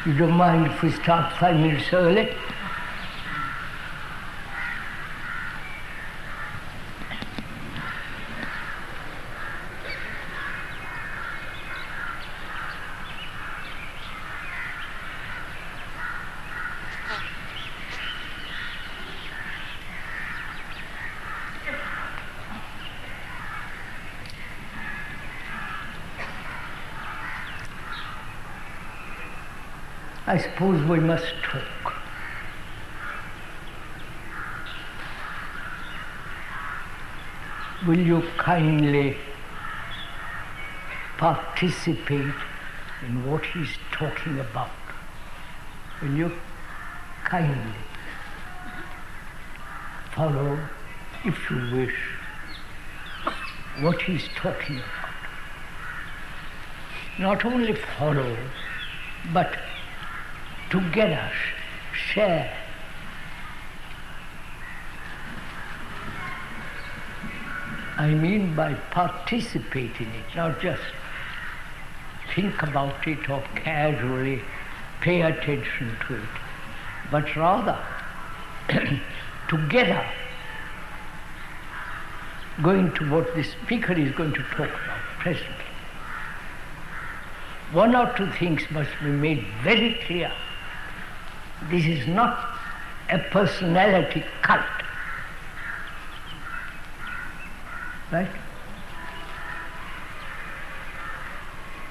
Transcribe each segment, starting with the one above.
You don't mind if we start 5 minutes early? I suppose we must talk. Will you kindly participate in what he's talking about? Will you kindly follow, if you wish, what he's talking about? Not only follow, but together share. I mean by participate in it, not just think about it or casually pay attention to it, but rather together going to what the speaker is going to talk about presently. One or two things must be made very clear. This is not a personality cult. Right?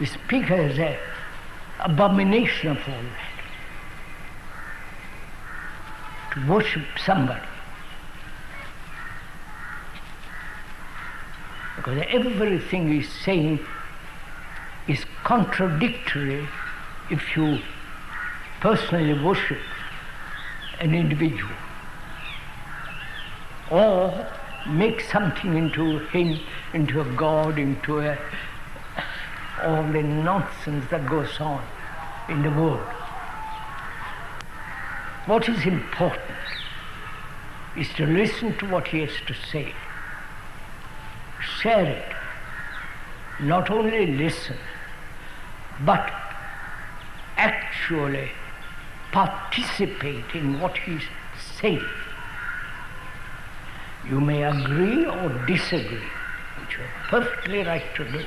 The speaker is an abomination of all that. To worship somebody. Because everything he's saying is contradictory if you personally worship an individual or make something into him, into a god, into all the nonsense that goes on in the world. What is important is to listen to what he has to say, share it, not only listen, but actually participate in what he's saying. You may agree or disagree, which you are perfectly right to do.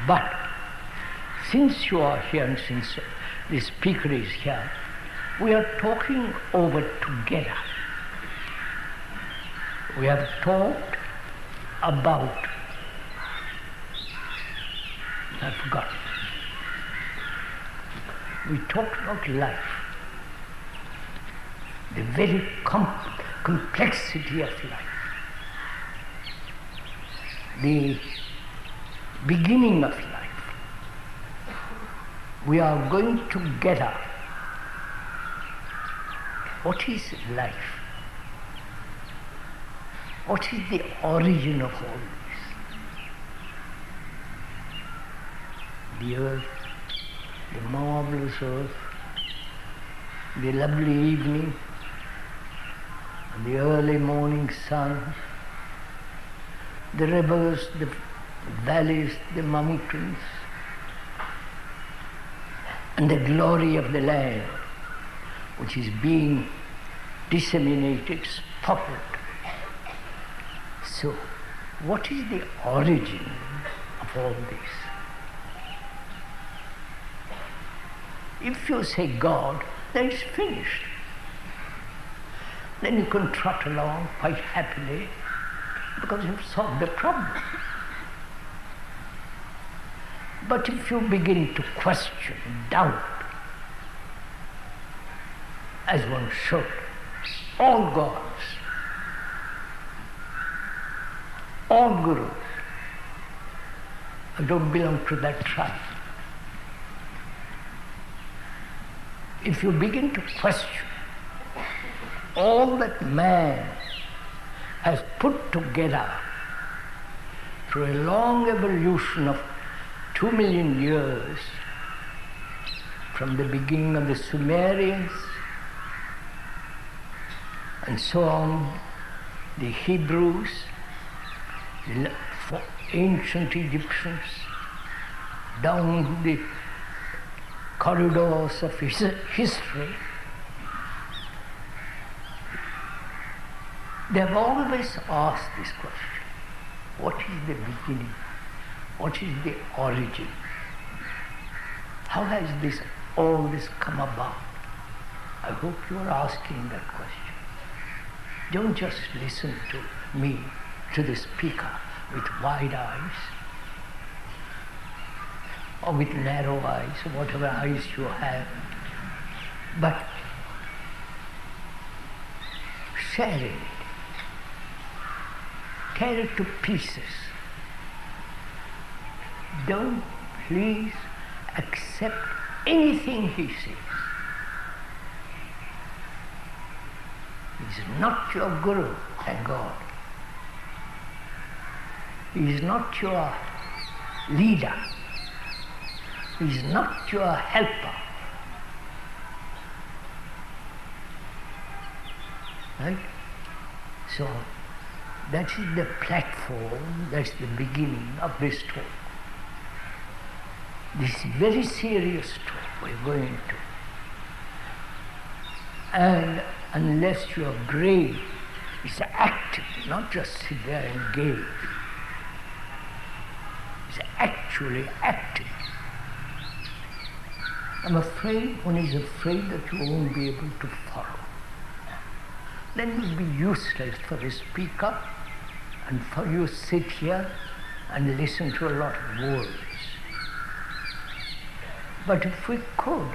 But since you are here and since the speaker is here, we are talking over together. We have talked about, I forgot. We talked about life, the very complexity of life, the beginning of life, we are going together. What is life? What is the origin of all this? The earth, the marvelous earth, the lovely evening, and the early morning sun, the rivers, the valleys, the mountains, and the glory of the land, which is being disseminated, spotted. So, what is the origin of all this? If you say God, then it's finished. Then you can trot along quite happily because you've solved the problem. But if you begin to question, doubt, as one should, all gods, all gurus, I don't belong to that tribe. If you begin to question all that man has put together through a long evolution of 2 million years, from the beginning of the Sumerians and so on, the Hebrews, the ancient Egyptians, down the corridors of history, they have always asked this question: what is the beginning? What is the origin? How has all this come about? I hope you are asking that question. Don't just listen to me, to the speaker, with wide eyes, or with narrow eyes, or whatever eyes you have, but share it. Tear it to pieces. Don't please accept anything he says. He is not your guru, thank God. He is not your leader. He is not your helper. Right? So, that is the platform, that's the beginning of this talk. This very serious talk we're going to. And unless your brain is active, not just sit there and gaze, it's actually active. I'm afraid one is afraid that you won't be able to follow. Then it will be useless for the speaker and for you sit here and listen to a lot of words. But if we could,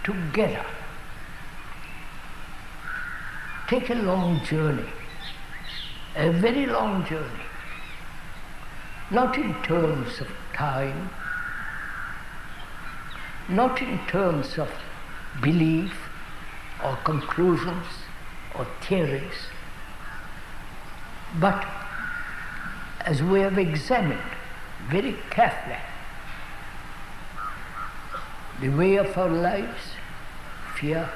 together, take a long journey, a very long journey, not in terms of time, not in terms of belief or conclusions or theories, but as we have examined very carefully the way of our lives, fear,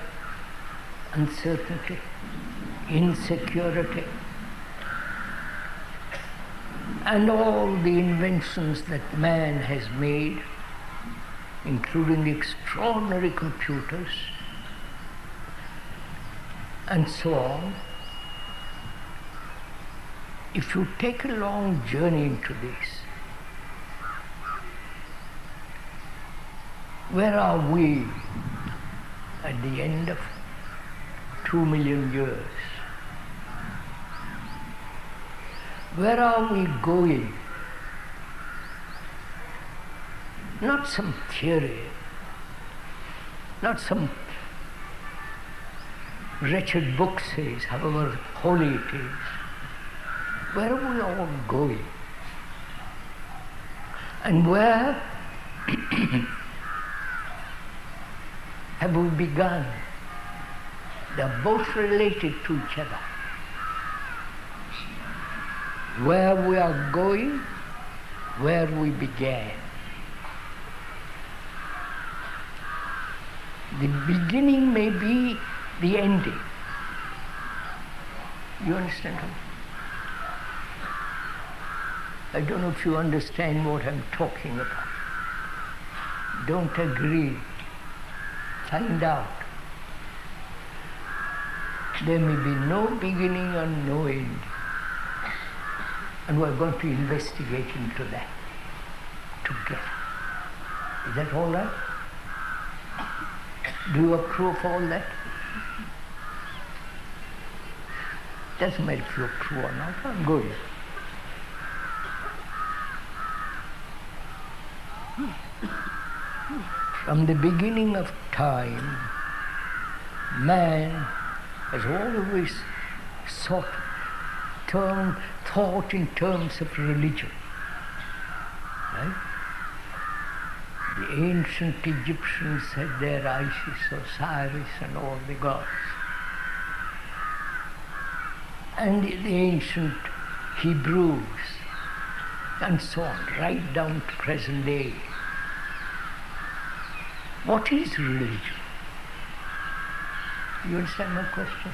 uncertainty, insecurity, and all the inventions that man has made, including the extraordinary computers, and so on. If you take a long journey into this, where are we at the end of 2 million years? Where are we going? Not some theory, not some wretched book says, however holy it is. Where are we all going? And where have we begun? They're both related to each other. Where we are going, where we began. The beginning may be the ending. You understand? I don't know if you understand what I'm talking about. Don't agree. Find out. There may be no beginning and no end. And we're going to investigate into that together. Is that all right? Do you approve of all that? Doesn't matter if you approve or not. I'm good. From the beginning of time, man has always thought in terms of religion. Right? The ancient Egyptians had their Isis, Osiris, and all the gods. And the ancient Hebrews, and so on, right down to present day. What is religion? You understand my question?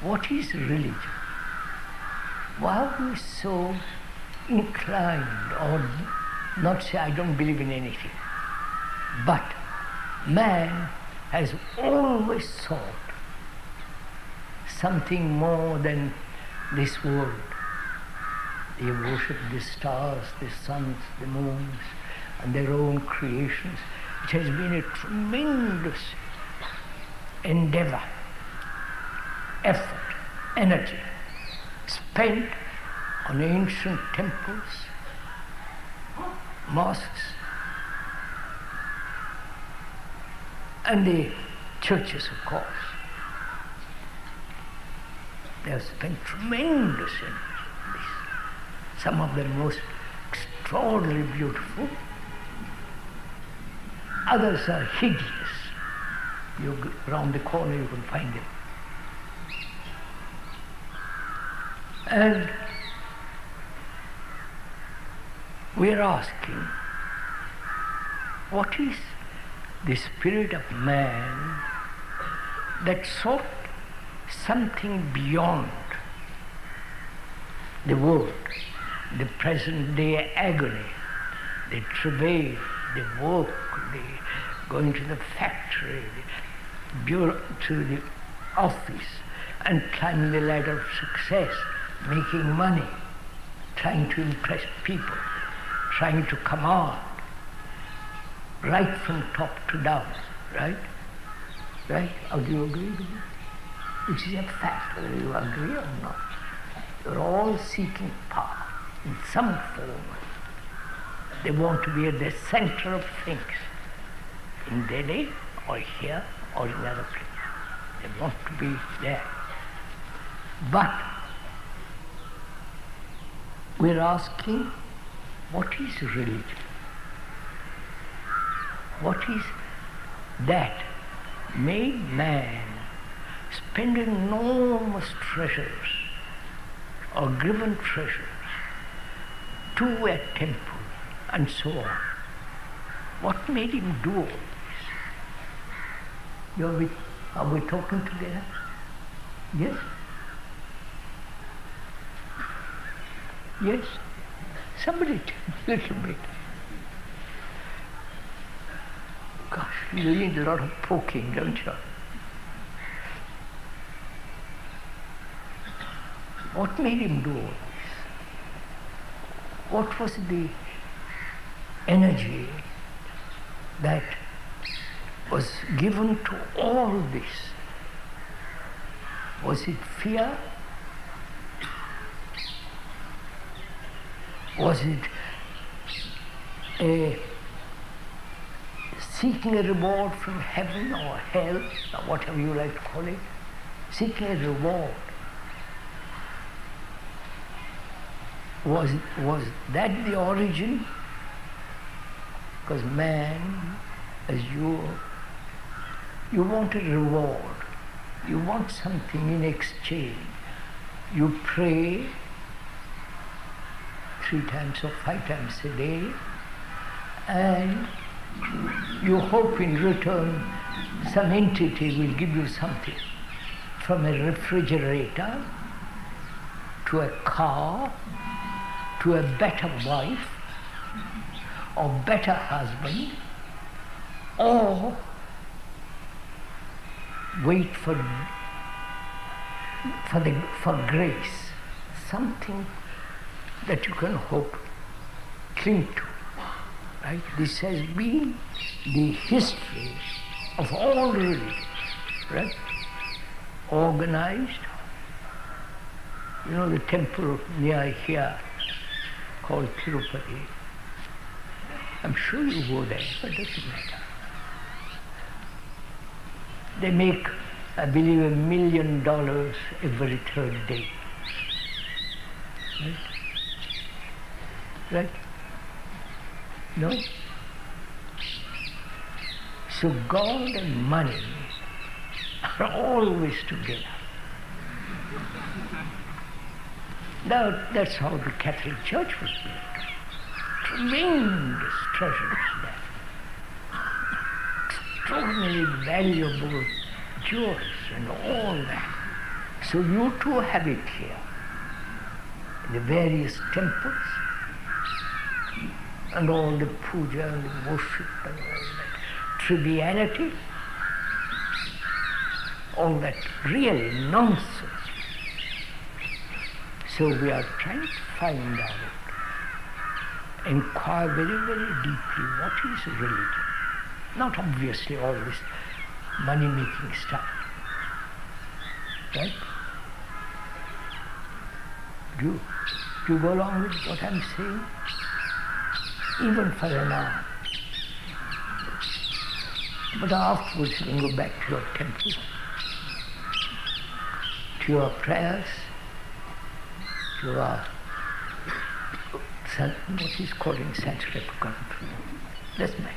What is religion? Why are we so inclined, or not say I don't believe in anything, but man has always sought something more than this world. They worship the stars, the suns, the moons, and their own creations. It has been a tremendous endeavor, effort, energy spent on ancient temples, mosques, and the churches, of course. They have spent tremendous energy on this. Some of them most extraordinarily beautiful. Others are hideous. You go around the corner, you can find them. And we're asking, what is the spirit of man that sought something beyond the world, the present day agony, the travail, the work, the going to the factory, to the office, and climbing the ladder of success, making money, trying to impress people, trying to command, right from top to down, right? Right? Or do you agree with me? It is a fact, whether you agree or not. You're all seeking power in some form. They want to be at the center of things, in Delhi or here or in other places. They want to be there. But we're asking, what is religion? What is that made man spend enormous treasures or given treasures to a temple and so on? What made him do all this? Are we talking together? Yes? Yes? Somebody tell me a little bit. Gosh, you need a lot of poking, don't you? What made him do all this? What was the energy that was given to all this? Was it fear? Was it a seeking a reward from heaven or hell, or whatever you like to call it? Seeking a reward. Was that the origin? Because man, as you You want a reward. You want something in exchange. You pray 3 times or 5 times a day, and you hope in return some entity will give you something, from a refrigerator to a car to a better wife or better husband, or wait for grace, something that you can hope, cling to. Right? This has been the history of all religions, right? Organized. You know the temple near here called Tirupati. I'm sure you go there, but it doesn't matter. They make, I believe, $1 million every 3rd day. Right? Right? No? So God and money are always together. Now, that's how the Catholic Church was built. Tremendous treasures there. Extraordinarily valuable jewels and all that. So you too have it here. The various temples and all the puja and the worship and all that triviality, all that really nonsense. So we are trying to find out, inquire very, very deeply what is religion. Not obviously all this money-making stuff. Right? Do you go along with what I'm saying? Even for an hour. But afterwards you can go back to your temple, to your prayers, to your what is called in Sanskrit country. That's matter.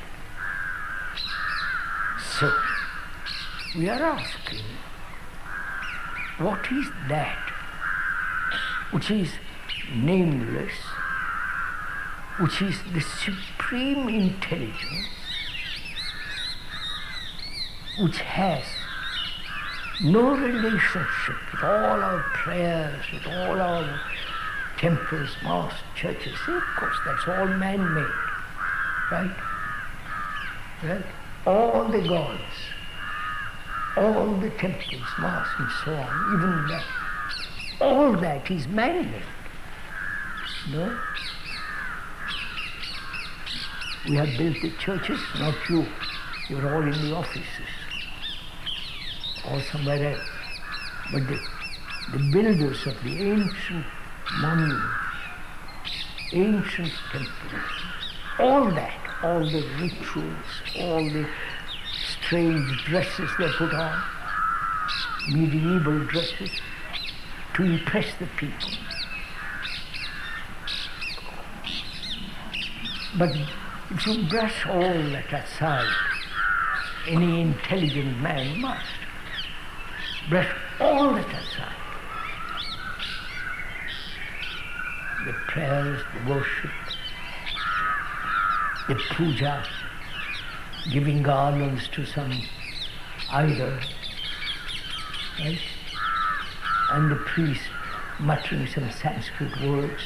So, we are asking, what is that which is nameless, which is the supreme intelligence, which has no relationship with all our prayers, with all our temples, mosques, churches. See, of course, that's all man-made, right? Right? All the gods, all the temples, mosques, and so on, even that, all that is man-made. No? We have built the churches, not you. You're all in the offices or somewhere else. But the builders of the ancient monuments, ancient temples, all that, all the rituals, all the strange dresses they put on, medieval dresses, to impress the people. But if you brush all that aside, any intelligent man must brush all that aside. The prayers, the worship, the puja, giving garlands to some idol, right? And the priest muttering some Sanskrit words,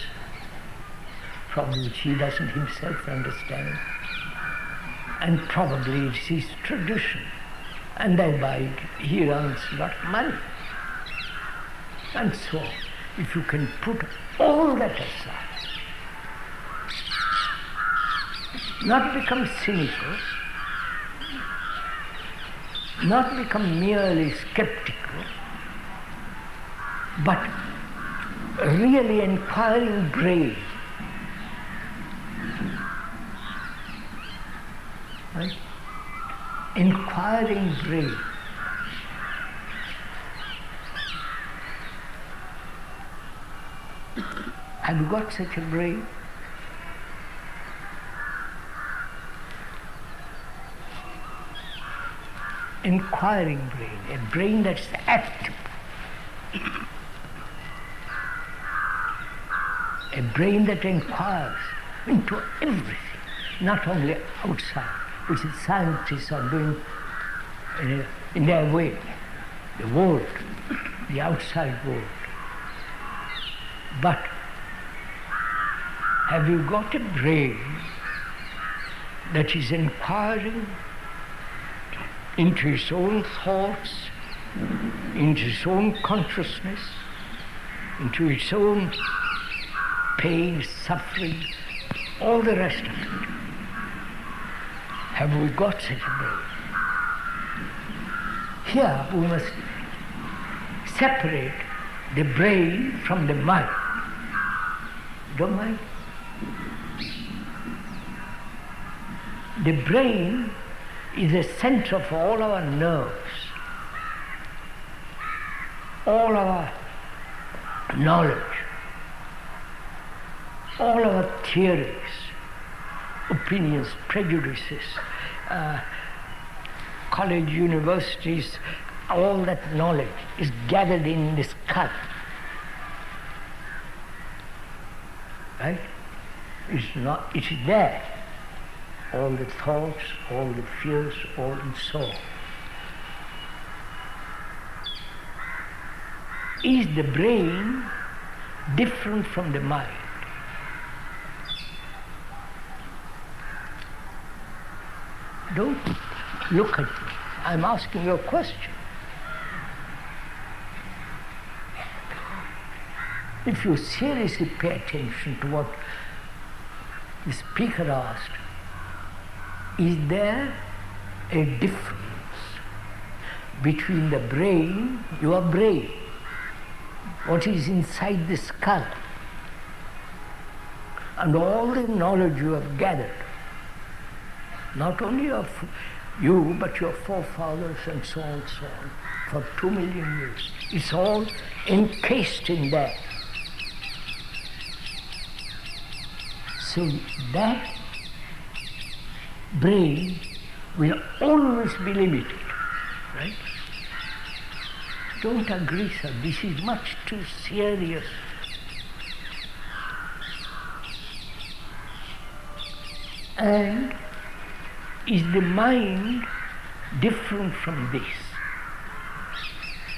probably which he doesn't himself understand, and probably it's his tradition, and thereby he earns a lot of money. And so, if you can put all that aside, not become cynical, not become merely skeptical, but really inquiring brave. Right? Inquiring brave. Have you got such a brain? inquiring brain, a brain that's active, a brain that inquires into everything, not only outside, which the scientists are doing in their way, the world, the outside world. But have you got a brain that is inquiring into its own thoughts, into its own consciousness, into its own pain, suffering, all the rest of it? Have we got such a brain? Here we must separate the brain from the mind. Don't mind? The brain is the center of all our nerves, all our knowledge, all our theories, opinions, prejudices, college, universities, all that knowledge is gathered in the skull. Right? It's there. All the thoughts, all the fears, all and so on. Is the brain different from the mind? Don't look at me. I'm asking you a question. If you seriously pay attention to what the speaker asked, is there a difference between the brain, your brain, what is inside the skull, and all the knowledge you have gathered, not only of you, but your forefathers and so on, for 2 million years. It's all encased in that. So that brain will always be limited, right? Don't agree, sir. This is much too serious. And is the mind different from this?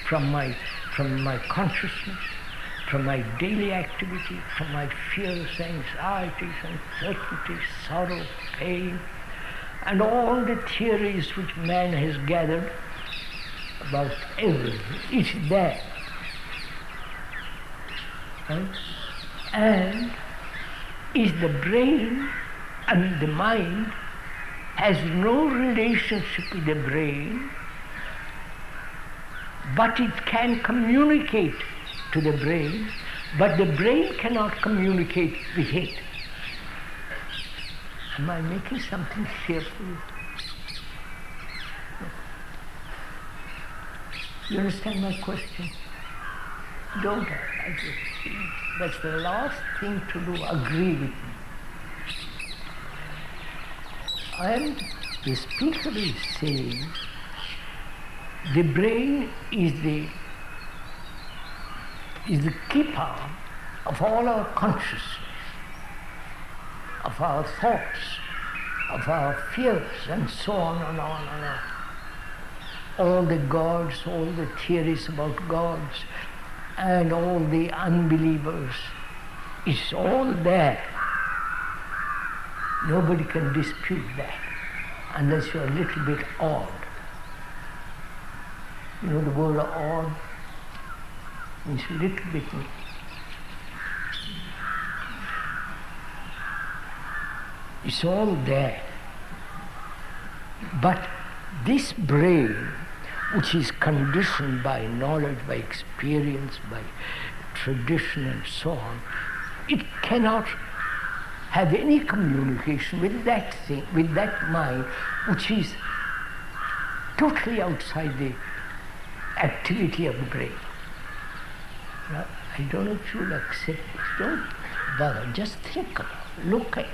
From my consciousness, from my daily activity, from my fears, anxieties, uncertainties, sorrow, pain, and all the theories which man has gathered about everything. It's there. Right? And is the brain and the mind has no relationship with the brain, but it can communicate to the brain, but the brain cannot communicate with it. Am I making something clear for you? You understand my question? Don't agree. That's the last thing to do, agree with me. The speaker is saying the brain is the keeper of all our consciousness, of our thoughts, of our fears, and so on and on and on. All the gods, all the theories about gods, and all the unbelievers, it's all there. Nobody can dispute that unless you're a little bit awed. You know the word awed means a little bit. It's all there. But this brain, which is conditioned by knowledge, by experience, by tradition and so on, it cannot have any communication with that thing, with that mind, which is totally outside the activity of the brain. Now, I don't know if you'll accept this. Don't bother. Just think about it. Look at it.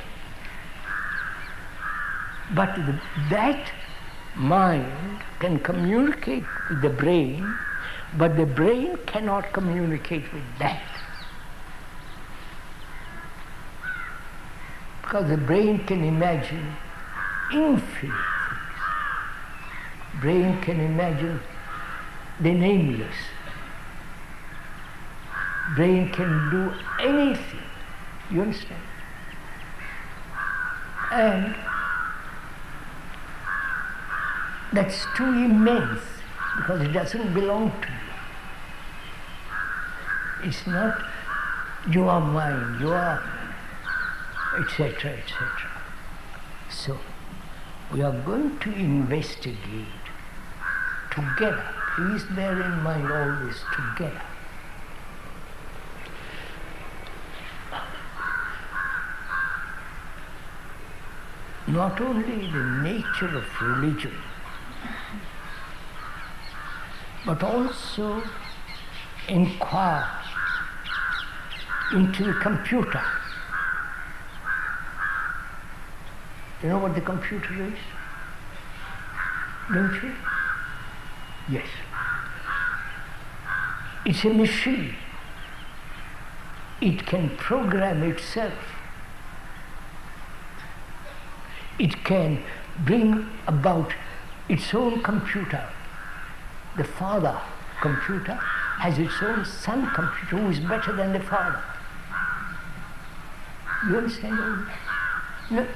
But that mind can communicate with the brain, but the brain cannot communicate with that. Because the brain can imagine infinite things. Brain can imagine the nameless. Brain can do anything. You understand? And that's too immense because it doesn't belong to you. It's not your mind, your etc., etc. So, we are going to investigate together. Please bear in mind always together. Not only the nature of religion, but also inquire into the computer. You know what the computer is? Don't you? Yes. It's a machine. It can program itself. It can bring about its own computer. The father computer has its own son computer who is better than the father. You understand all that? No,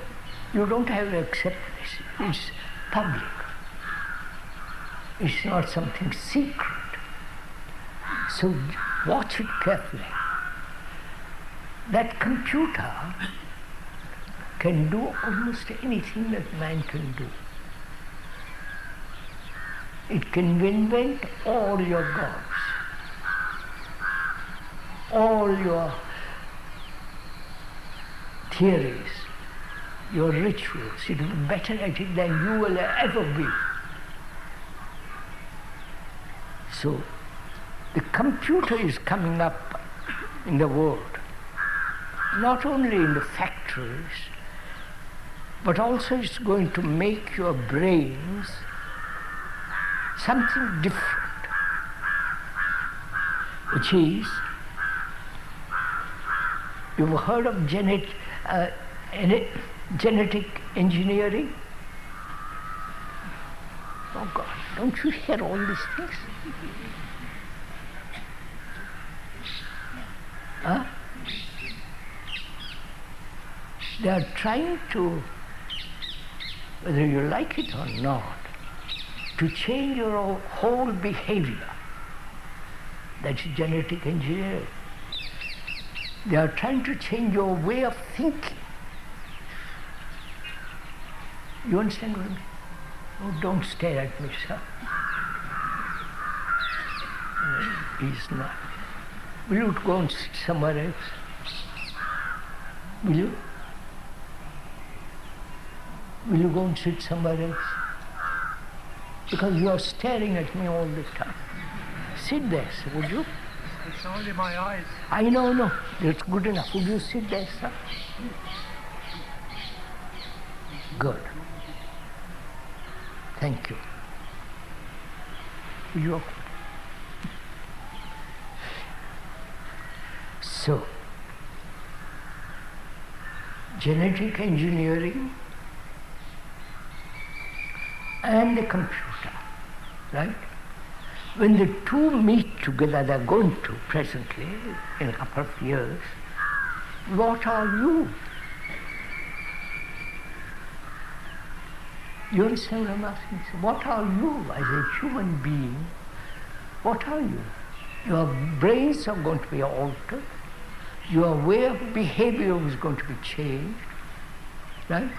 you don't have to accept this. It's public. It's not something secret. So watch it carefully. That computer can do almost anything that man can do. It can invent all your gods, all your theories, your rituals. It will be better at it than you will ever be. So, the computer is coming up in the world, not only in the factories, but also it's going to make your brains something different, which is, you've heard of genetic engineering? Oh God, don't you hear all these things? Huh? They are trying to, whether you like it or not, to change your whole behavior. That's genetic engineering. They are trying to change your way of thinking. You understand what I mean? Oh, don't stare at me, sir. He's not. Will you go and sit somewhere else? Will you? Will you go and sit somewhere else? Because you are staring at me all the time. Sit there, sir, would you? It's only my eyes. I know, that's good enough. Would you sit there, sir? Good. Thank you. Will you? So, genetic engineering and the computer, right? When the two meet together, they're going to presently, in a couple of years, what are you? You understand what I'm asking? What are you as a human being? What are you? Your brains are going to be altered. Your way of behavior is going to be changed, right?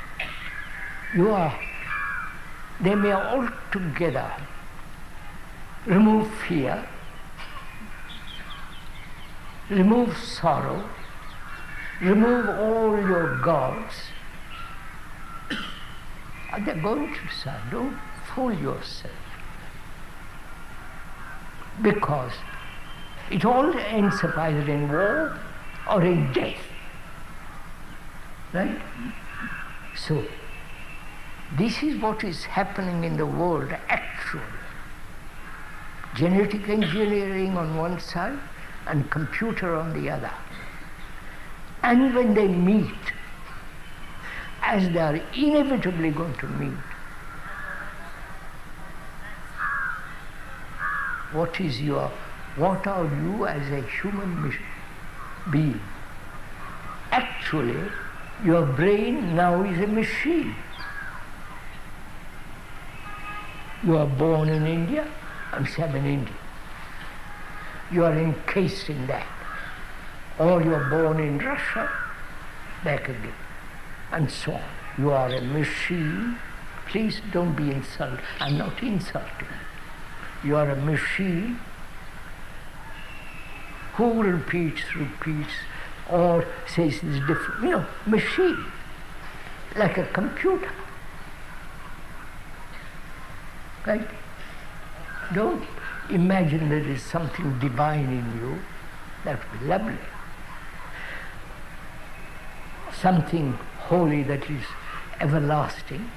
They may altogether remove fear, remove sorrow, remove all your gods. And they're going to, sir, don't fool yourself. Because it all ends up either in war or in death. Right? So, This is what is happening in the world actually. Genetic engineering on one side and computer on the other. And when they meet, as they are inevitably going to meet, what are you as a human being? Actually, your brain now is a machine. You are born in India, and say I'm an Indian. You are encased in that. Or you are born in Russia, back again, and so on. You are a machine. Please don't be insulted. I'm not insulting. You are a machine who repeats, or says it's different. Machine, like a computer. Right? Don't imagine there is something divine in you. That would be lovely. Something holy that is everlasting.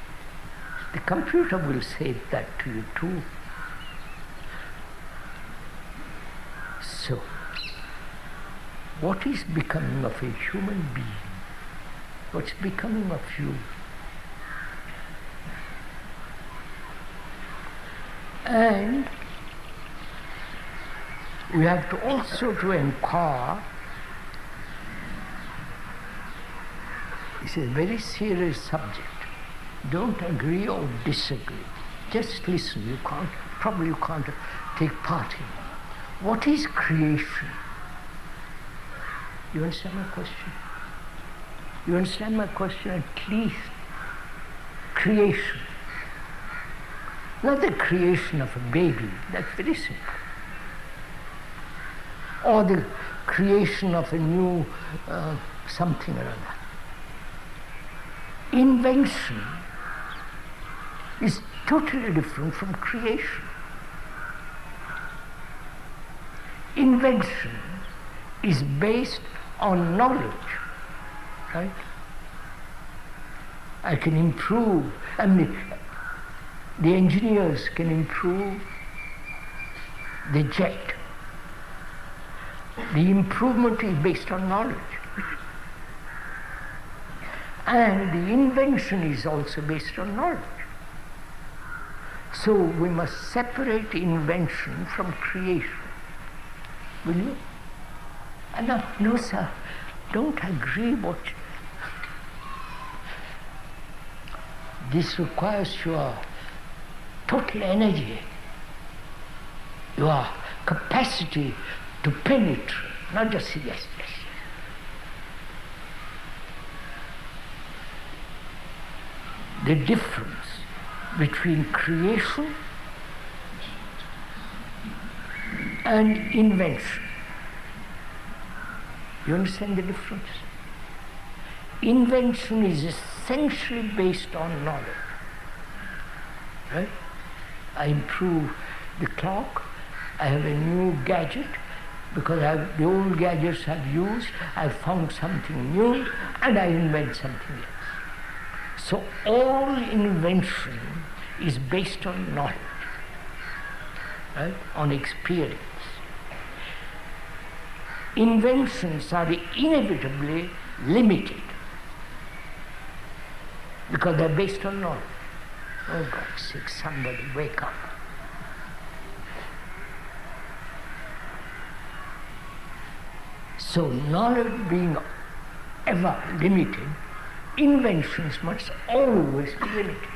The computer will say that to you too. So, what is becoming of a human being? What's becoming of you? And we have to also to inquire. This is a very serious subject. Don't agree or disagree. Just listen. You can't take part in it. What is creation? You understand my question? You understand my question at least? Creation. Not the creation of a baby, that's very simple. Or the creation of a new something or other. Invention is totally different from creation. Invention is based on knowledge, right? I can improve, the engineers can improve the jet. The improvement is based on knowledge. And the invention is also based on knowledge. So we must separate invention from creation. Will you? No, sir, don't agree what. This requires your total energy, your capacity to penetrate, not just say yes. The difference between creation and invention. You understand the difference? Invention is essentially based on knowledge. Right? I improve the clock, I have a new gadget, because the old gadgets I've used, I've found something new, and I invent something else. So all invention is based on knowledge, right? On experience. Inventions are inevitably limited because they're based on knowledge. Oh, God's sake, somebody wake up. So knowledge being ever limited, inventions must always be limited.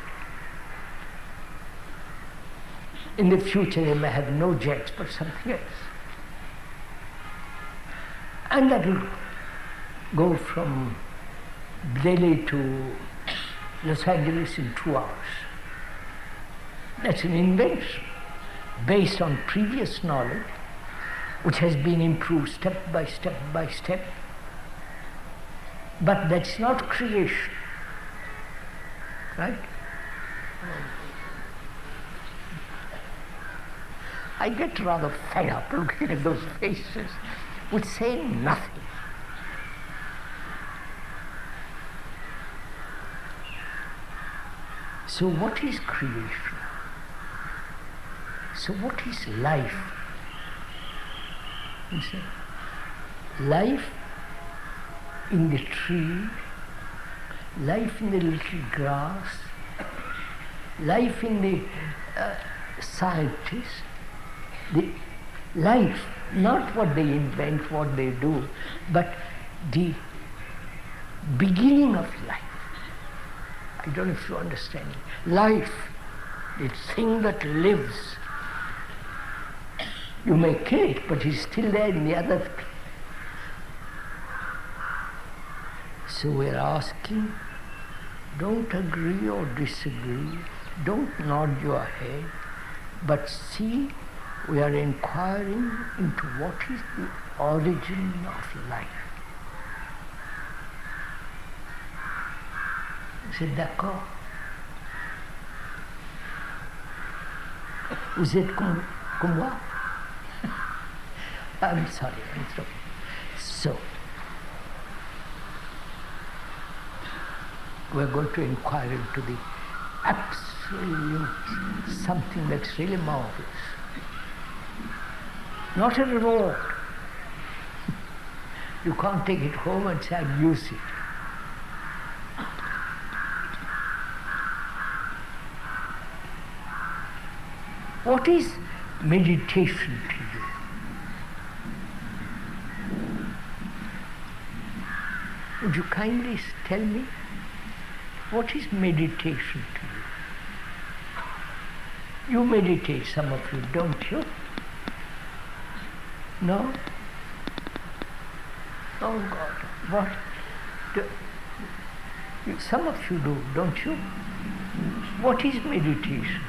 In the future they may have no jets but something else. And that will go from Delhi to Los Angeles in 2 hours. That's an invention based on previous knowledge, which has been improved step by step by step. But that's not creation, right? I get rather fed up looking at those faces which say nothing. So what is creation? So what is life? You see, life in the tree, life in the little grass, life in the scientist, the life, not what they invent, what they do, but the beginning of life. I don't know if you understand it. Life, the thing that lives. You may kill it, but it's still there in the other thing. So we're asking, don't agree or disagree, don't nod your head, but see, we are inquiring into what is the origin of life. C'est d'accord? Vous êtes comme moi? I'm sorry. So, we're going to inquire into the absolute something that's really marvelous. Not a reward. You can't take it home and say, I'll use it. What is meditation to you? Would you kindly tell me, what is meditation to you? You meditate, some of you, don't you? No? Oh God, what? Some of you do, don't you? What is meditation?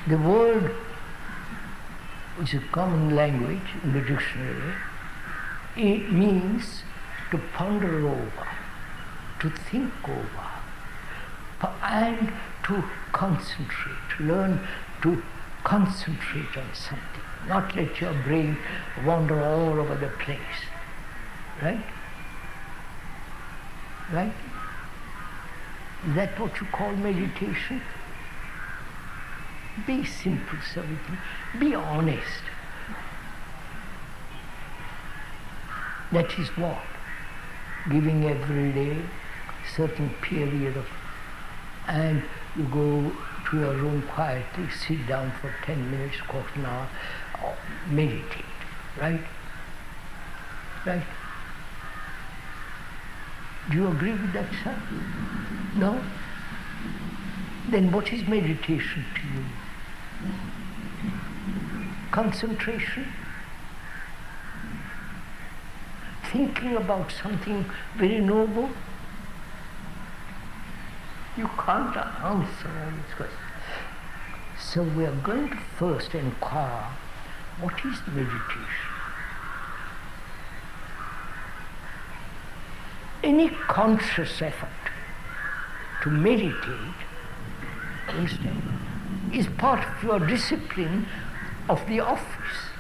The word, which is a common language in the dictionary, it means to ponder over, to think over, and to concentrate, learn to concentrate on something, not let your brain wander all over the place. Right? Right? Is that what you call meditation? Be simple, Savitri. Be honest. That is what? Giving every day certain period of, and you go to your room quietly, sit down for 10 minutes, quarter an hour, or meditate. Right? Right? Do you agree with that, sir? No? Then what is meditation to you? Concentration? Thinking about something very noble? You can't answer all these questions. So we are going to first inquire, what is meditation? Any conscious effort to meditate, understand, is part of your discipline of the office.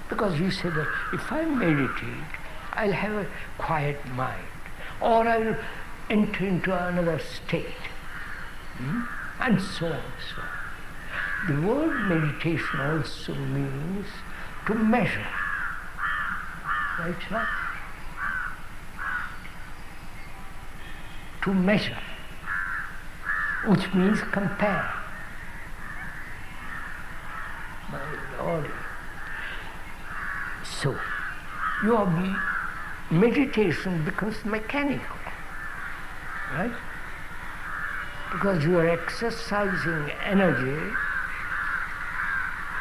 Because you say that if I meditate, I'll have a quiet mind, or I'll enter into another state, and so on and so on. The word meditation also means to measure. Right, sir? To measure, which means compare. My Lord. So, your meditation becomes mechanical, right? Because you are exercising energy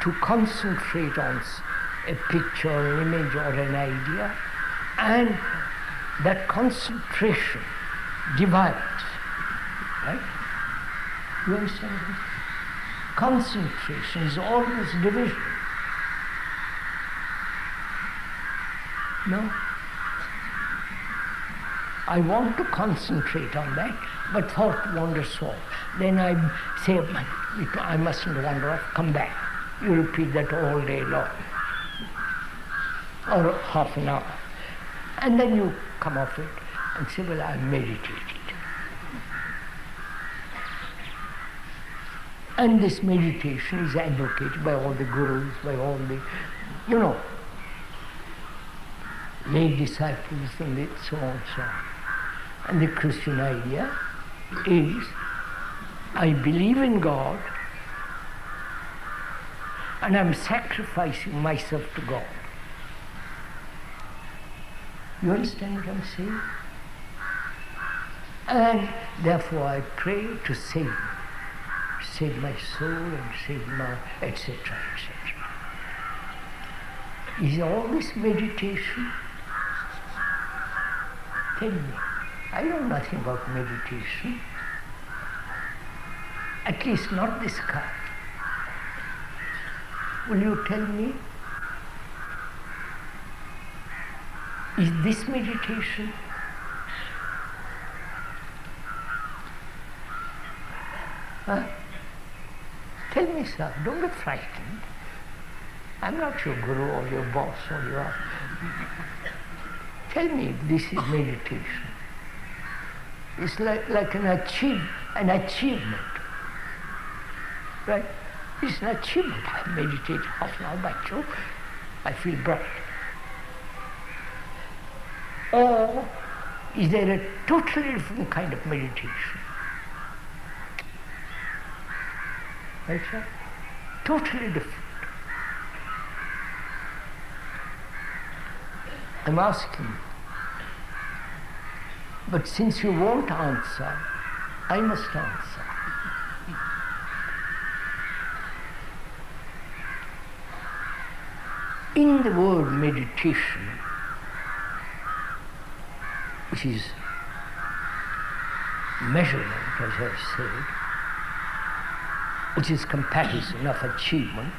to concentrate on a picture, an image, or an idea, and that concentration divides, right? You understand? Concentration is always division. No? I want to concentrate on that, but thought wanders off. Then I say, I mustn't wander off, come back. You repeat that all day long, or half an hour. And then you come off it, and say, well, I meditated. And this meditation is advocated by all the gurus, by all the, lay disciples and so on and so on. And the Christian idea is, I believe in God and I'm sacrificing myself to God. You understand what I'm saying? And therefore I pray to save my soul and save my etc. etc. Is all this meditation? Tell me. I know nothing about meditation. At least not this kind. Will you tell me? Is this meditation? Huh? Tell me, sir, don't be frightened. I'm not your guru or your boss or your... Tell me if this is meditation. It's like an achievement. Right? It's an achievement. I meditate half an hour back through. I feel bright. Or is there a totally different kind of meditation? Right, sir? Totally different. I'm asking you. But since you won't answer, I must answer. In the word meditation, which is measurement, as I said, which is comparison of achievement,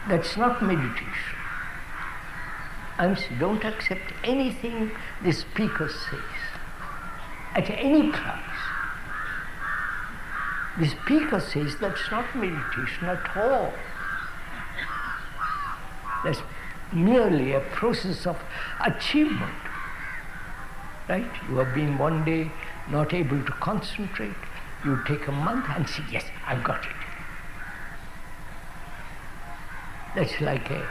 that's not meditation. I'm saying don't accept anything the speaker says at any price. The speaker says that's not meditation at all. That's merely a process of achievement. Right? You have been one day not able to concentrate. You take a month and say, yes, I've got it. That's like a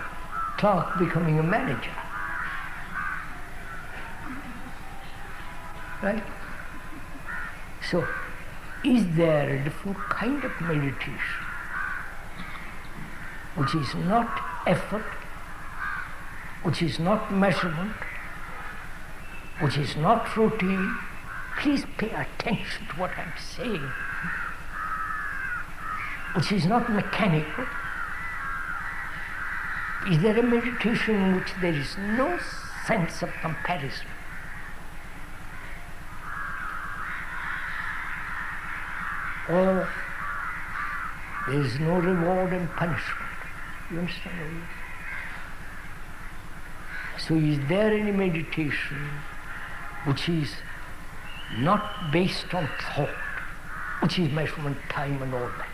clerk becoming a manager. Right? So, is there a different kind of meditation which is not effort, which is not measurement, which is not routine? Please pay attention to what I'm saying. Which is not mechanical. Is there a meditation in which there is no sense of comparison? Or there is no reward and punishment? You understand what I mean? So is there any meditation which is not based on thought, which is measurement, time and all that?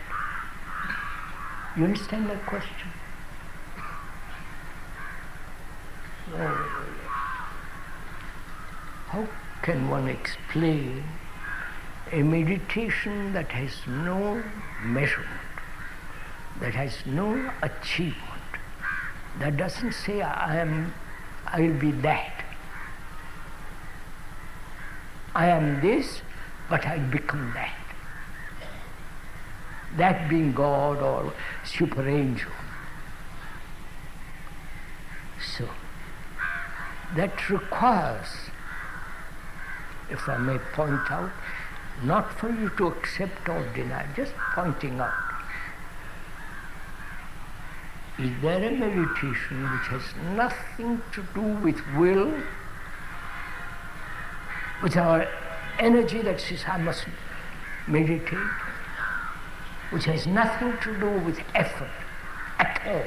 You understand my question? No. How can one explain a meditation that has no measurement, that has no achievement, that doesn't say I'll be that. I am this, but I'll become that. That being God or super angel. So, that requires, if I may point out, not for you to accept or deny, just pointing out. Is there a meditation which has nothing to do with will, with our energy that says I must meditate, which has nothing to do with effort at all?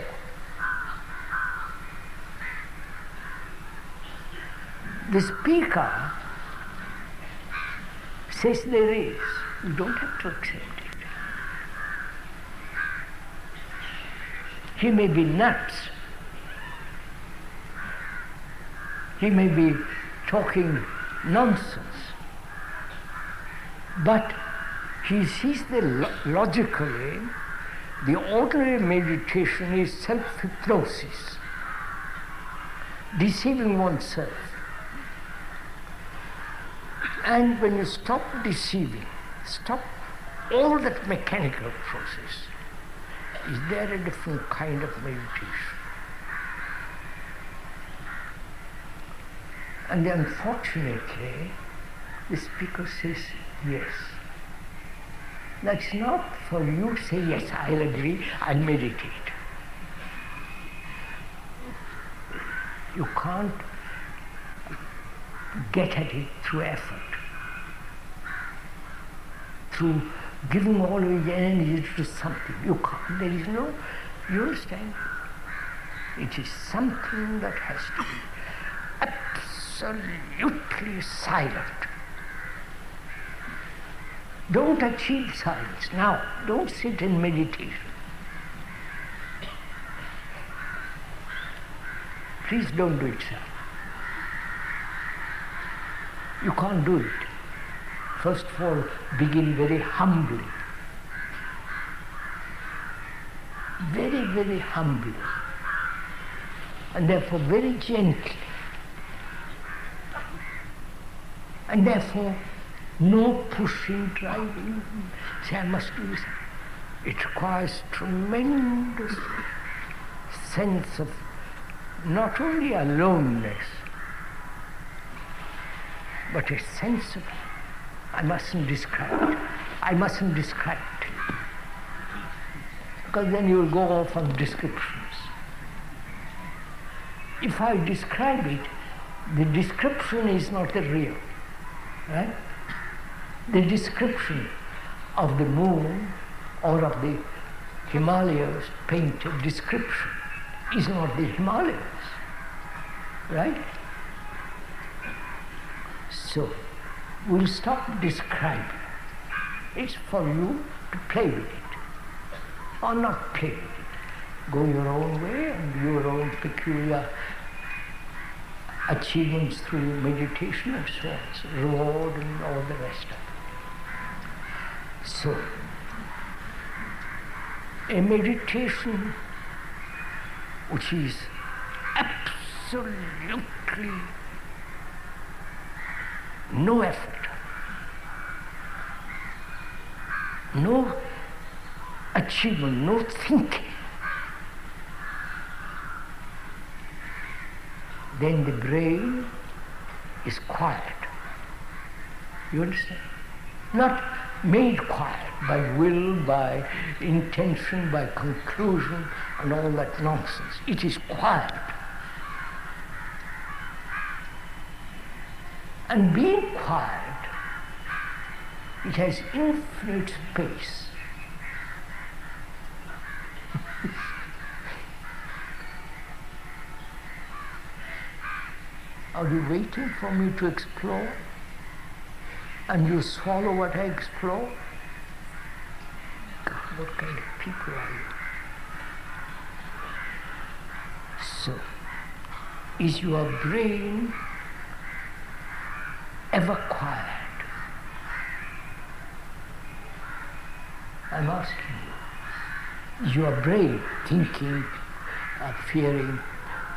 The speaker says there is. You don't have to accept it. He may be nuts. He may be talking nonsense, but he sees the logically, the ordinary meditation is self-hypnosis, deceiving oneself. And when you stop deceiving, stop all that mechanical process, is there a different kind of meditation? And unfortunately, the speaker says yes. That's not for you to say, yes, I'll agree, I'll meditate. You can't get at it through effort, through giving all of your energy to something. You can't, there is no, you understand? It is something that has to be absolutely silent. Don't achieve silence. Now, don't sit in meditation. Please don't do it, sir. You can't do it. First of all, begin very humbly. Very, very humbly. And therefore very gently. And therefore no pushing, driving. Say, I must do this. It requires tremendous sense of not only aloneness, but a sense of, I mustn't describe it. I mustn't describe it. Because then you'll go off on descriptions. If I describe it, the description is not the real. Right? The description of the moon or of the Himalayas, painted description, is not the Himalayas. Right? So, we'll stop describing. It's for you to play with it, or not play with it. Go your own way and your own peculiar achievements through meditation and so on, so reward and all the rest of it. So, a meditation which is absolutely no effort, no achievement, no thinking, then the brain is quiet. You understand? Not made quiet by will, by intention, by conclusion, and all that nonsense. It is quiet. And being quiet, it has infinite space. Are you waiting for me to explore? And you swallow what I explore? God, what kind of people are you? So, is your brain ever quiet? I'm asking you. Is your brain thinking, fearing,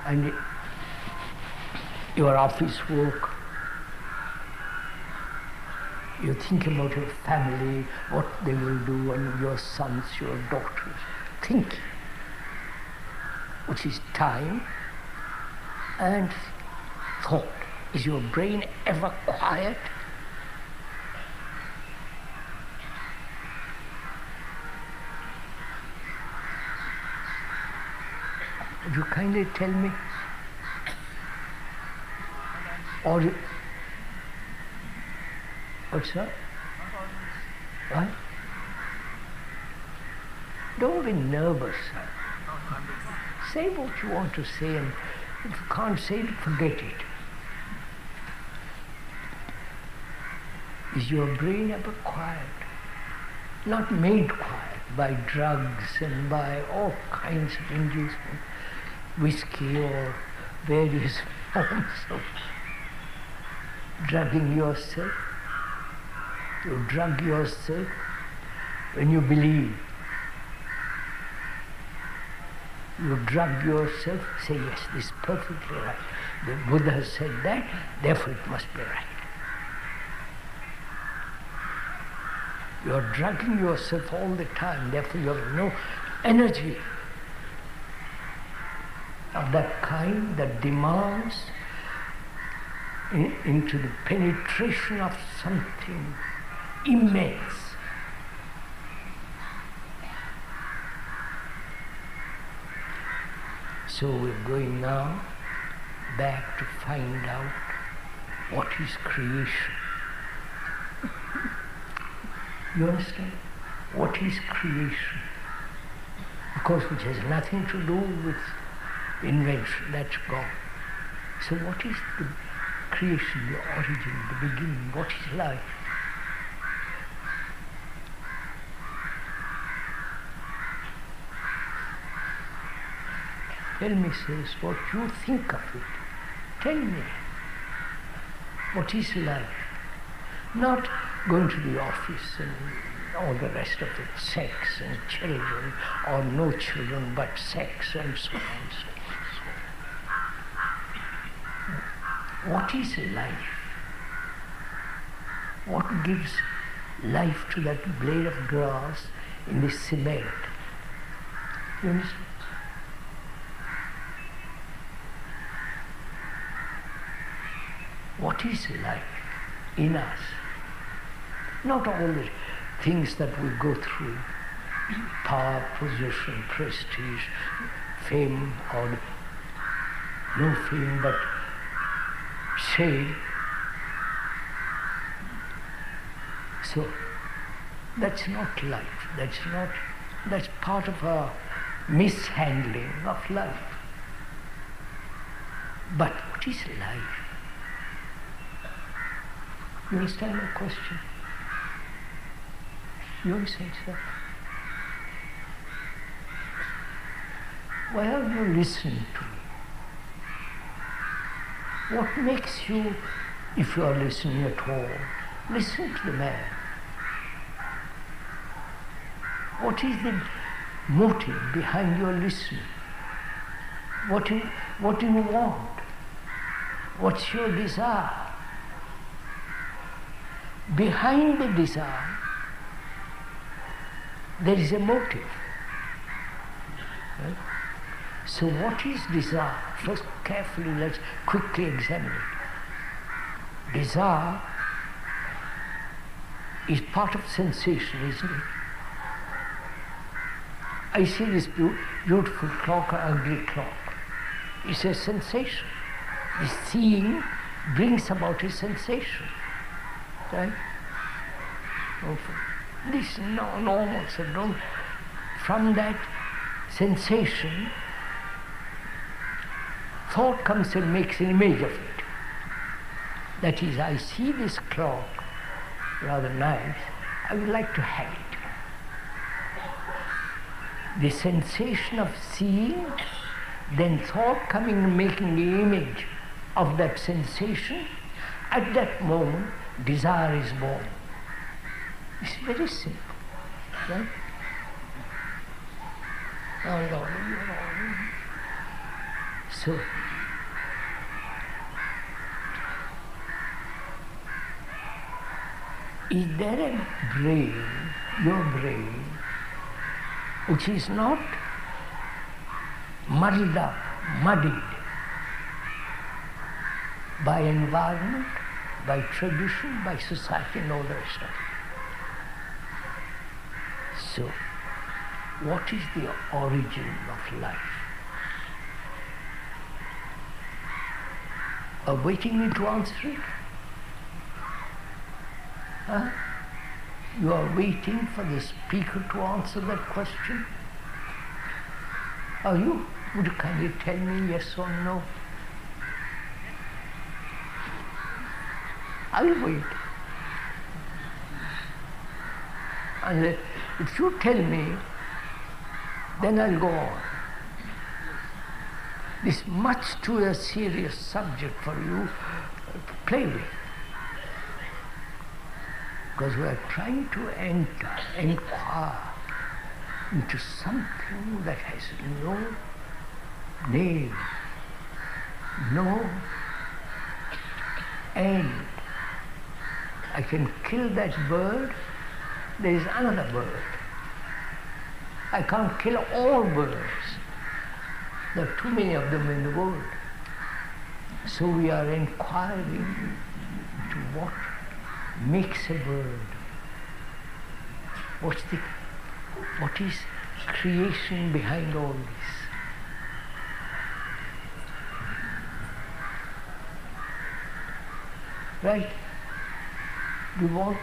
and your office work? You think about your family, what they will do, and your sons, your daughters. Thinking, which is time and thought. Is your brain ever quiet? Would you kindly tell me? Or you, what's that? What? Don't be nervous. Say what you want to say, and if you can't say it, forget it. Is your brain ever quiet? Not made quiet by drugs and by all kinds of inducement, whiskey or various forms of drugging yourself. You drug yourself when you believe. You drug yourself, say, yes, this is perfectly right. The Buddha said that, therefore it must be right. You are drugging yourself all the time, therefore you have no energy of that kind that demands into the penetration of something immense. So we're going now back to find out what is creation. You understand? What is creation? Because which has nothing to do with invention, that's gone. So what is the creation, the origin, the beginning? What is life? Tell me, says, what you think of it. Tell me, what is life? Not going to the office and all the rest of it, sex and children, or no children, but sex and so on and so on. What is life? What gives life to that blade of grass in the cement? You understand? What is life in us? Not all the things that we go through, power, position, prestige, fame, or no fame, but shame. So that's not life. That's part of our mishandling of life. But what is life? You understand my question? You understand, sir? Well, you listen to me. What makes you, if you are listening at all, listen to the man? What is the motive behind your listening? What do you want? What's your desire? Behind the desire, there is a motive. Right? So what is desire? First carefully, let's quickly examine it. Desire is part of sensation, isn't it? I see this beautiful clock or ugly clock. It's a sensation. The seeing brings about a sensation. Right? This is normal, so don't. From that sensation, thought comes and makes an image of it. That is, I see this clock, rather nice, I would like to have it. The sensation of seeing, then thought coming and making the image of that sensation, at that moment, desire is born. It's very simple, right? So, is there a brain, your brain, which is not muddled up, muddied by environment, by tradition, by society and all the rest of it? So, what is the origin of life? Are waiting me to answer it? Huh? You are waiting for the speaker to answer that question? Are you? Would you kindly tell me yes or no? I will wait. And if you tell me, then I'll go on. This much too a serious subject for you to play with. Because we are trying to inquire into something that has no name, no end. I can kill that bird, there is another bird. I can't kill all birds. There are too many of them in the world. So we are inquiring into what makes a bird. What is creation behind all this? Right?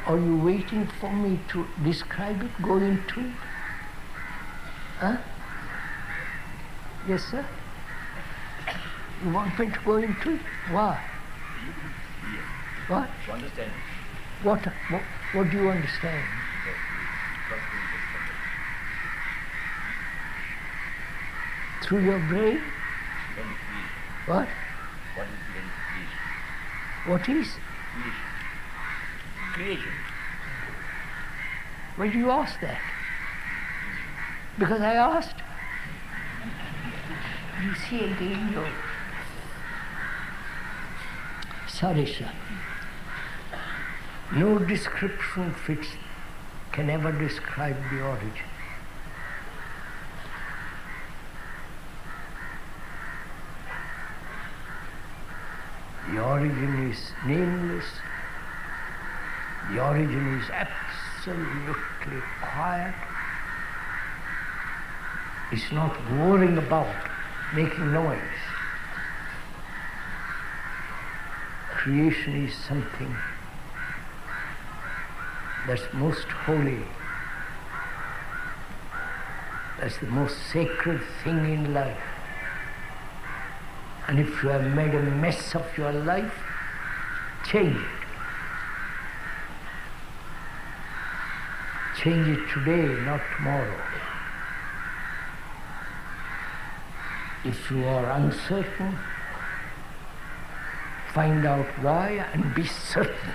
Are you waiting for me to describe it, go into it? Huh? Yes, sir? You want me to go into it? Why? What? To understand. What do you understand? Through your brain? What? What is? Creation. Why do you ask that? Because I asked. You see again your... Sorry, sir. No description can ever describe the origin. The origin is nameless. The origin is absolutely quiet. It's not roaring about, making noise. Creation is something that's most holy. That's the most sacred thing in life. And if you have made a mess of your life, change it. Change it today, not tomorrow. If you are uncertain, find out why and be certain.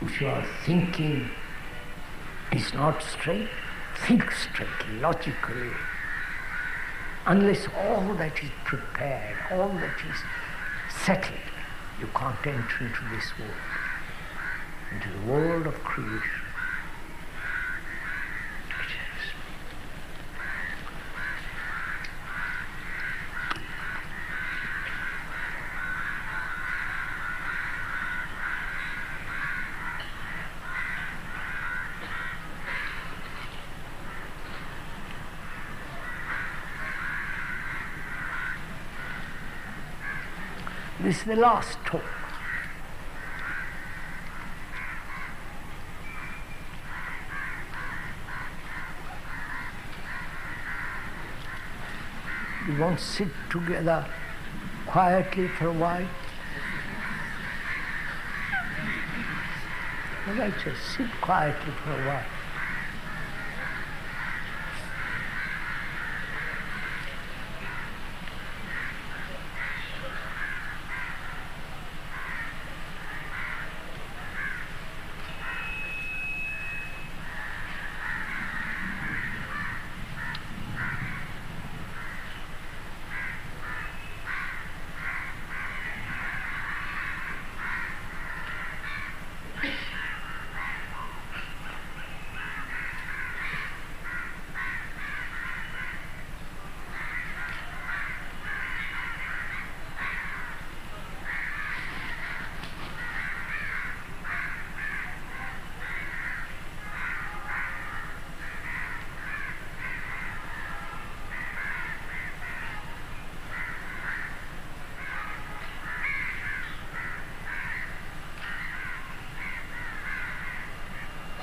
If you are thinking is not straight, think straight, logically. Unless all that is prepared, all that is settled, you can't enter into this world, into the world of creation. This is the last talk. We won't sit together quietly for a while. All right, just sit quietly for a while.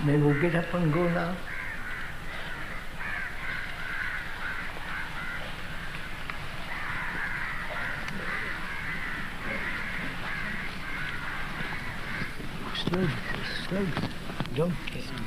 May we get up and go now? Slowly, slowly. Don't care.